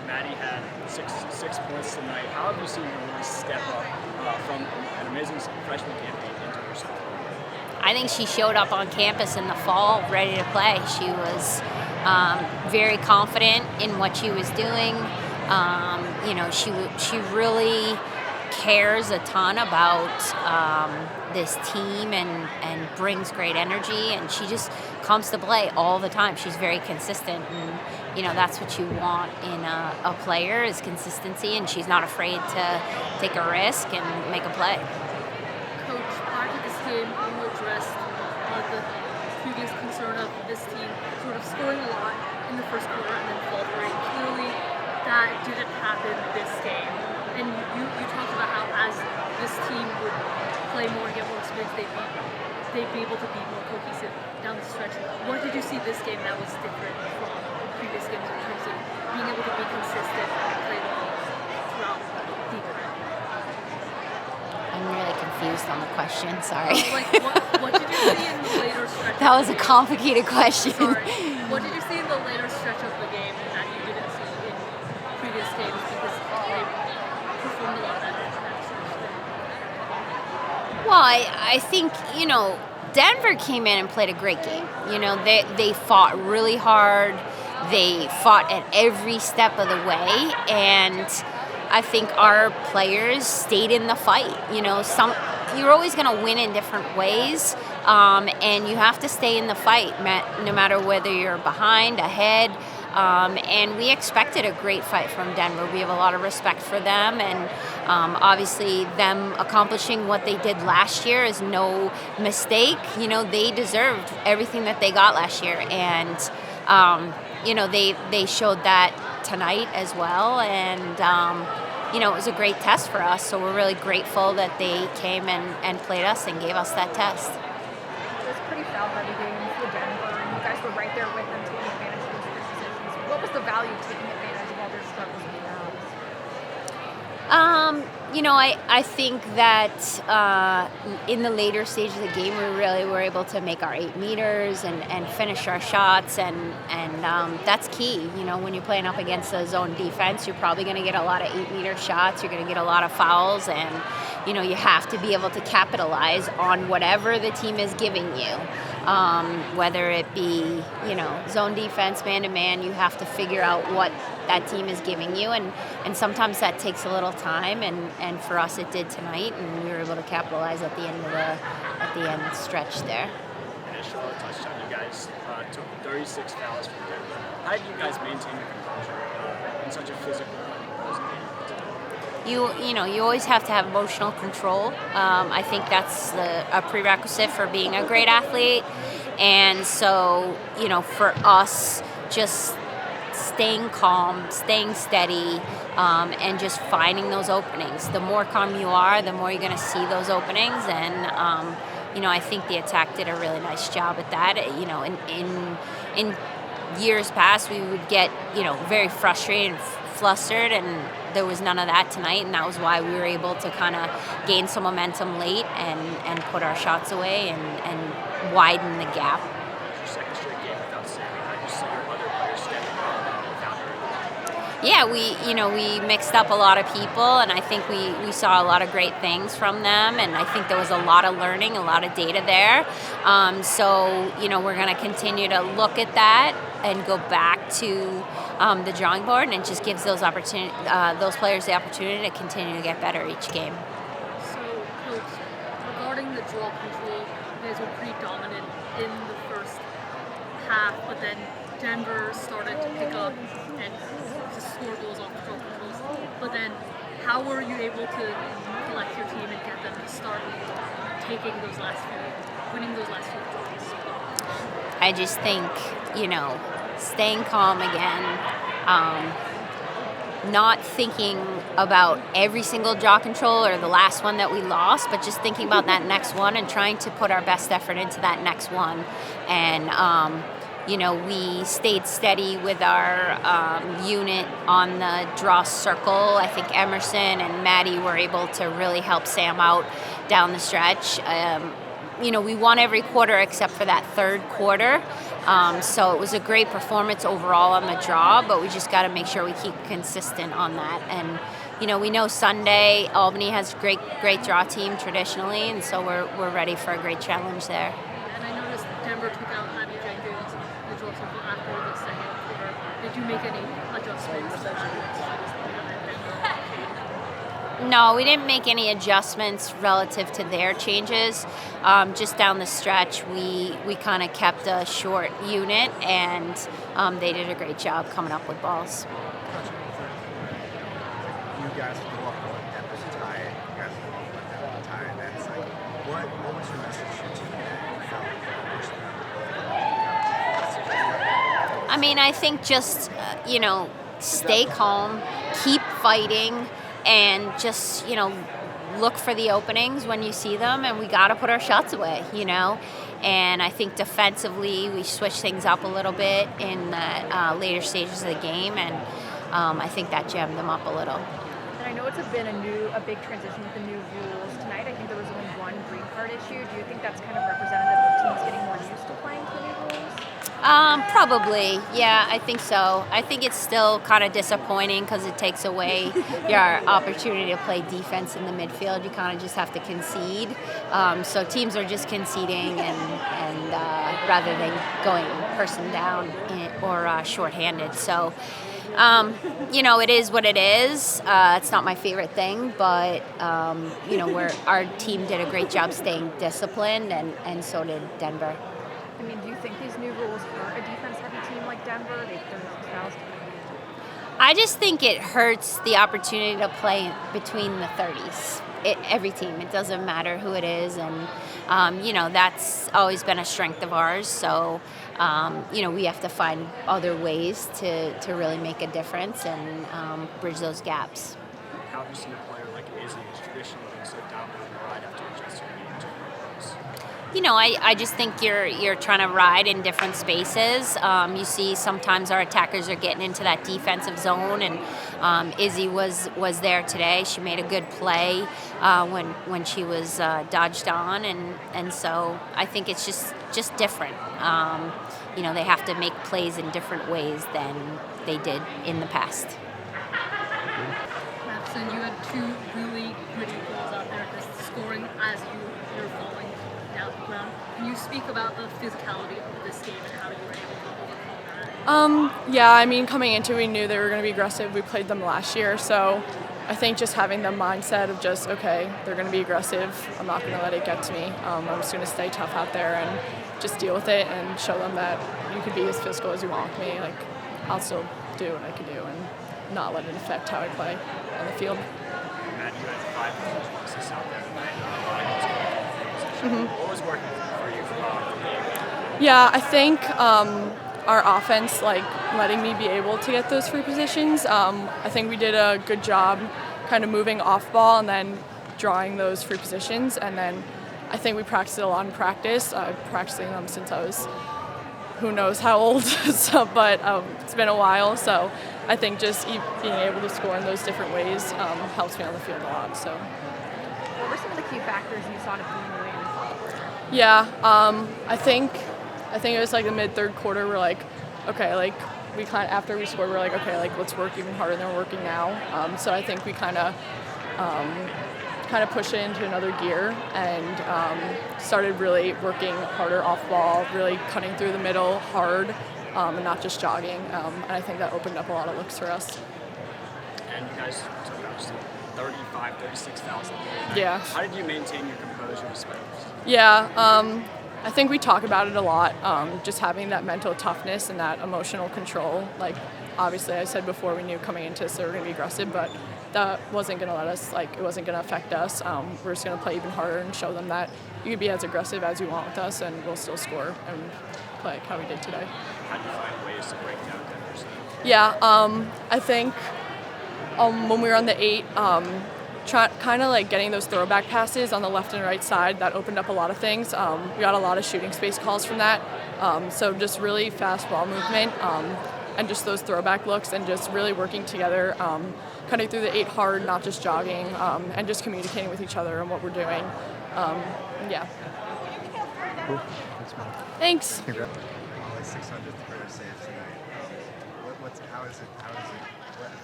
Maddie had six points tonight. How have you seen her really step up from an amazing freshman campaign into her sophomore? I think she showed up on campus in the fall ready to play. She was very confident in what she was doing. She really cares a ton about this team and brings great energy, and she just comes to play all the time. She's very consistent, and that's what you want in a player is consistency, and she's not afraid to take a risk and make a play. Coach, prior to this game, you addressed the previous concern of this team sort of scoring a lot in the first quarter and then faltering. Clearly, that didn't happen this game. And you talked about how as this team would play more and get more experience, they'd be able to be more cohesive down the stretch. What did you see this game that was different from previous games in terms of being able to be consistent and play well throughout the event? I'm really confused on the question. Sorry. What did you see in the later stretch? That was a complicated question. Sorry. What did you see in the later stretch of the game that you didn't see in previous games because they performed a lot better in that stretch? Well, I think, Denver came in and played a great game. They fought really hard. They fought at every step of the way, and I think our players stayed in the fight. You're always going to win in different ways, and you have to stay in the fight, no matter whether you're behind, ahead. And we expected a great fight from Denver. We have a lot of respect for them, and obviously them accomplishing what they did last year is no mistake. They deserved everything that they got last year, and they showed that tonight as well, and it was a great test for us, so we're really grateful that they came and played us and gave us that test. It was a pretty foul-heavy game for Denver, and you guys were right there with them taking advantage of those positions. What was the value of taking advantage of all their struggles in the rounds? I think that in the later stage of the game, we really were able to make our 8 meters and finish our shots, and that's key. When you're playing up against a zone defense, you're probably going to get a lot of 8-meter shots. You're going to get a lot of fouls, and you have to be able to capitalize on whatever the team is giving you. Whether it be, zone defense, man-to-man, you have to figure out what that team is giving you, and sometimes that takes a little time, and for us it did tonight, and we were able to capitalize at the end stretch there. And as Charlotte touched on, you guys took 36 fouls from Denver. How did you guys maintain your composure in such a physical game? You always have to have emotional control. I think that's a prerequisite for being a great athlete. And so, for us, just staying calm, staying steady, and just finding those openings. The more calm you are, the more you're going to see those openings. And, I think the attack did a really nice job at that. In years past, we would get, very frustrated and flustered, and there was none of that tonight, and that was why we were able to kind of gain some momentum late and put our shots away and widen the gap. Your second straight game without Sammy. How did you see your other players stepping up without her? Yeah, we mixed up a lot of people, and I think we saw a lot of great things from them, and I think there was a lot of learning, a lot of data there. So we're going to continue to look at that and go back to the drawing board, and it just gives those players the opportunity to continue to get better each game. So, Coach, regarding the draw control, you guys were pretty dominant in the first half, but then Denver started to pick up and to score goals off the draw controls. But then, how were you able to collect your team and get them to start winning those last few draws? I just think, staying calm again, not thinking about every single draw control or the last one that we lost, but just thinking about that next one and trying to put our best effort into that next one. And, we stayed steady with our unit on the draw circle. I think Emerson and Maddie were able to really help Sam out down the stretch. We won every quarter except for that third quarter. So it was a great performance overall on the draw, but we just got to make sure we keep consistent on that. And we know Sunday Albany has a great draw team traditionally, and so we're ready for a great challenge there. And I noticed Denver took out Abby Jenkins in the draw sample after the second quarter. Did you make any adjustments? No, we didn't make any adjustments relative to their changes. Just down the stretch, we kind of kept a short unit, and they did a great job coming up with balls. You guys go up on Denver's tie, you guys go up on tie, and that's like, what was your message to your team that you felt? I mean, I think just, stay calm, keep fighting, and just, look for the openings when you see them, and we got to put our shots away, And I think defensively, we switched things up a little bit in the later stages of the game, and I think that jammed them up a little. And I know it's been a big transition with the new rules. Tonight, I think there was only one green card issue. Do you think that's kind of representative of teams getting more used to playing to the new rules? Probably, yeah, I think so. I think it's still kind of disappointing because it takes away your opportunity to play defense in the midfield. You kind of just have to concede. So teams are just conceding and rather than going person down or shorthanded. So, it is what it is. It's not my favorite thing, but our team did a great job staying disciplined, and so did Denver. I mean, do you think these new rules hurt a defense-heavy team like Denver? They're not fouls. I just think it hurts the opportunity to play between the 30s. Every team, it doesn't matter who it is, and that's always been a strength of ours. So, we have to find other ways to really make a difference and bridge those gaps. How have you seen a player like Izzy, who's traditionally been so dominant right after adjusting to rules? I just think you're trying to ride in different spaces. You see sometimes our attackers are getting into that defensive zone, and Izzy was there today. She made a good play when she was dodged on, and so I think it's just different. They have to make plays in different ways than they did in the past. Madison, you had two really gritty goals out there, just scoring as you're falling down the ground. Can you speak about the physicality of this game and how you were able to overcome that? Yeah, I mean, coming into it, we knew they were going to be aggressive. We played them last year, so I think just having the mindset of just, okay, they're going to be aggressive. I'm not going to let it get to me. I'm just going to stay tough out there and just deal with it and show them that you could be as physical as you want with me. Like, I'll still do what I can do and not let it affect how I play on the field. Matt, you had 5 goals assists out there tonight. What was working for you from the game? Yeah, I think our offense, letting me be able to get those free positions. I think we did a good job kind of moving off ball and then drawing those free positions. And then I think we practiced it a lot in practice. I've been practicing them since I was who knows how old, but it's been a while. So I think just being able to score in those different ways helps me on the field a lot. So. What were some of the key factors you saw to bring you in? Yeah, I think it was the mid-third quarter. We're okay, we after we scored, we're okay, let's work even harder than we're working now. So I think we kind of pushed it into another gear and started really working harder off ball, really cutting through the middle hard, and not just jogging. And I think that opened up a lot of looks for us. And you guys took out 36,000. Yeah. How did you maintain your composure despite this? Yeah, I think we talk about it a lot, just having that mental toughness and that emotional control. Obviously, I said before, we knew coming into this they were going to be aggressive, but that wasn't going to let us, it wasn't going to affect us. We're just going to play even harder and show them that you can be as aggressive as you want with us, and we'll still score and play how we did today. How do you find ways to break down Denver's? Yeah, I think when we were on the 8, kind of getting those throwback passes on the left and right side, that opened up a lot of things. We got a lot of shooting space calls from that. So just really fast ball movement and just those throwback looks and just really working together, cutting through the 8 hard, not just jogging, and just communicating with each other and what we're doing. Yeah. Cool. Thanks, man. Thanks. 600th career save tonight.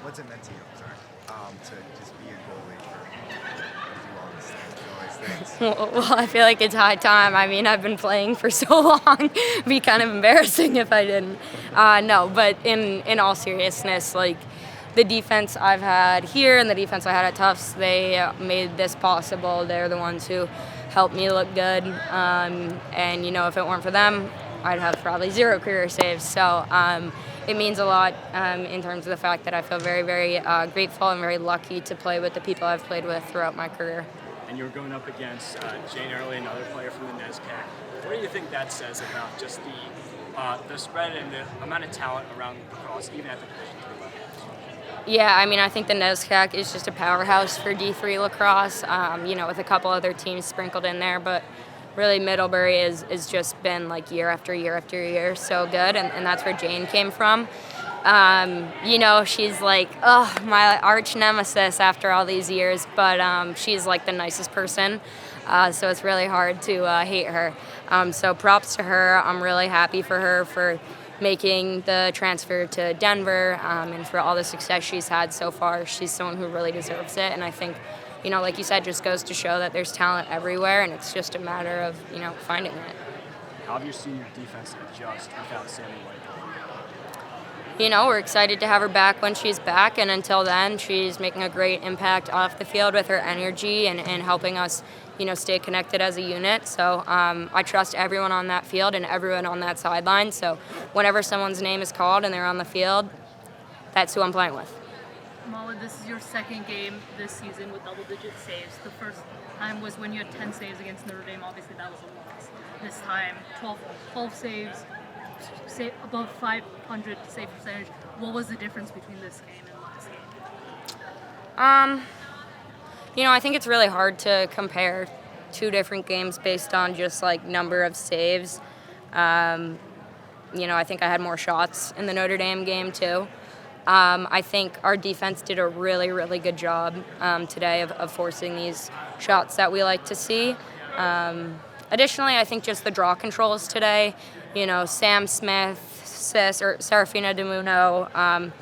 What's it meant to you? I'm sorry, to just be a goalie and do all these things, do all these things. Well, I feel like it's high time. I mean, I've been playing for so long. It'd be kind of embarrassing if I didn't. No, but in all seriousness, like the defense I've had here and the defense I had at Tufts, they made this possible. They're the ones who helped me look good. And, you know, if it weren't for them, I'd have probably 0 career saves. So it means a lot in terms of the fact that I feel very, very grateful and very lucky to play with the people I've played with throughout my career. And you're going up against Jane Early, another player from the NESCAC. What do you think that says about just the spread and the amount of talent around lacrosse, even at the Division III level? Yeah, I mean, I think the NESCAC is just a powerhouse for D3 lacrosse, you know, with a couple other teams sprinkled in there, but really Middlebury is just been like year after year after year so good, and that's where Jane came from. You know, she's like, oh, my arch nemesis after all these years, but she's like the nicest person, so it's really hard to hate her. So props to her. I'm really happy for her for making the transfer to Denver and for all the success she's had so far. She's someone who really deserves it, and I think, you know, like you said, just goes to show that there's talent everywhere, and it's just a matter of, you know, finding it. How have you seen your defense adjust without Sammy White? You know, we're excited to have her back when she's back, and until then, she's making a great impact off the field with her energy and helping us, you know, stay connected as a unit. So I trust everyone on that field and everyone on that sideline. So whenever someone's name is called and they're on the field, that's who I'm playing with. Mala, this is your second game this season with double-digit saves. The first time was when you had 10 saves against Notre Dame. Obviously, that was a loss. This time, 12 saves, above 500 save percentage. What was the difference between this game and last game? You know, I think it's really hard to compare 2 different games based on just like number of saves. You know, I think I had more shots in the Notre Dame game too. I think our defense did a really, really good job today of forcing these shots that we like to see. Additionally, I think just the draw controls today, you know, Sam Smith, Serafina DeMuno,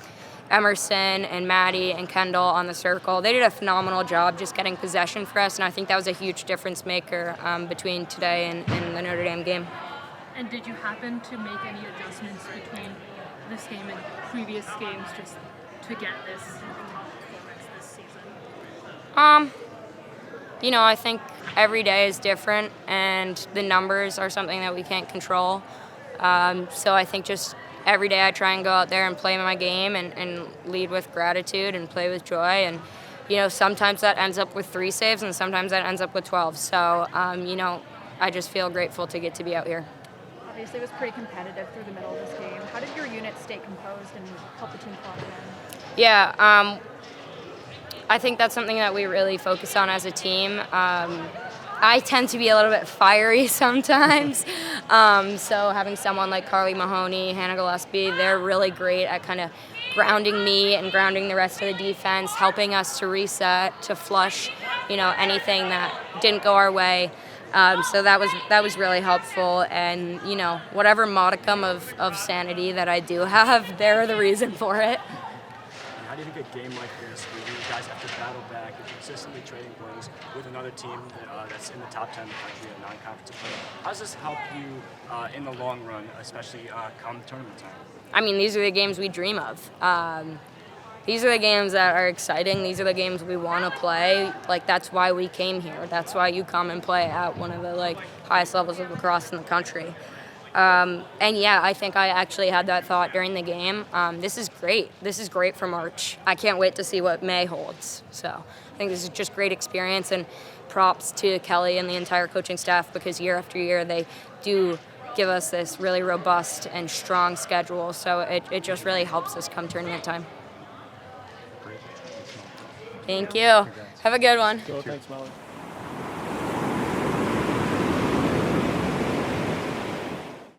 Emerson and Maddie and Kendall on the circle, they did a phenomenal job just getting possession for us, and I think that was a huge difference maker between today and the Notre Dame game. And did you happen to make any adjustments between this game and previous games just to get this performance this season? You know, I think every day is different, and the numbers are something that we can't control. So I think just every day I try and go out there and play my game and lead with gratitude and play with joy. And, you know, sometimes that ends up with 3 saves and sometimes that ends up with 12. So, you know, I just feel grateful to get to be out here. Obviously, it was pretty competitive through the middle of this game. How did your unit stay composed and help the team clock it in? Yeah, I think that's something that we really focus on as a team. I tend to be a little bit fiery sometimes. So having someone like Carly Mahoney, Hannah Gillespie, they're really great at kind of grounding me and grounding the rest of the defense, helping us to reset, to flush, you know, anything that didn't go our way. So that was really helpful, and you know, whatever modicum of sanity that I do have, they're the reason for it. How do you think a game like this, where you guys have to battle back and consistently trading blows with another team that's in the top 10 in the country at non-conference play, how does this help you in the long run, especially come tournament time? I mean, these are the games we dream of. These are the games that are exciting. These are the games we want to play. Like, that's why we came here. That's why you come and play at one of the highest levels of lacrosse in the country. And yeah, I think I actually had that thought during the game. This is great. This is great for March. I can't wait to see what May holds. So I think this is just great experience, and props to Kelly and the entire coaching staff, because year after year they do give us this really robust and strong schedule. So it just really helps us come tournament time. Thank you. Have a good one. Cool, thanks, Molly.